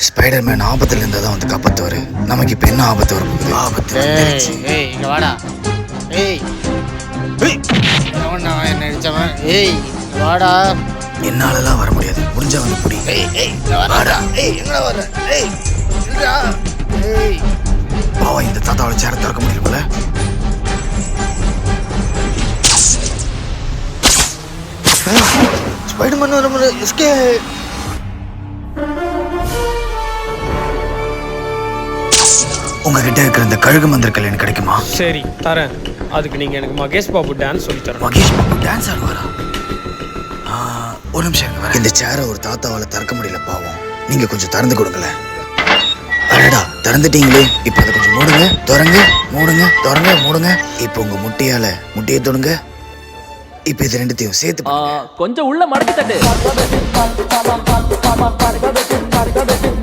Spiderman ஆபத்துல இருந்தா தான் வந்து காப்பாத்துவாரு. நமக்கு இப்ப என்ன ஆபத்து வரும்? ஆபத்து வந்துருச்சு. ஏய் இங்க வாடா. ஏய் அவன் என்ன அடிச்சவன். ஏய் வாடா. என்னாலலாம் வர முடியாது. முடிஞ்சா வந்து புடி. ஏய் வாடா. ஏய் எங்கடா வர? ஏய் இல்லடா. ஏய் பாவா இந்த தாத்தாவோட சேர திறக்க முடியல போல. ஸ்பைடர்மேன் வர எஸ்கே. உங்ககிட்ட இருக்கிற இந்த கழுகு மந்திரக்கல் எனக்கு கிடைக்குமா? சரி தரேன். அதுக்கு நீங்க எனக்கு மகேஷ் பாபு டான்ஸ் சொல்லி தரணும். மகேஷ் பாபு டான்ஸ் ஆடுவாரா? ஒரு நிமிஷம் இருங்க வரேன். இந்த சேரை ஒரு தாத்தாவால திறக்க முடியல பாவம். நீங்க கொஞ்சம் திறந்து கொடுங்களேன். அடடா திறந்துட்டீங்களே. இப்ப அதை கொஞ்சம் மூடுங்க. திறங்க மூடுங்க. திறங்க மூடுங்க. இப்ப உங்க முட்டையை தொடுங்க. இப்ப இது ரெண்டுத்தையும் சேர்த்து கொஞ்சம் உள்ள மடக்கி தட்டு.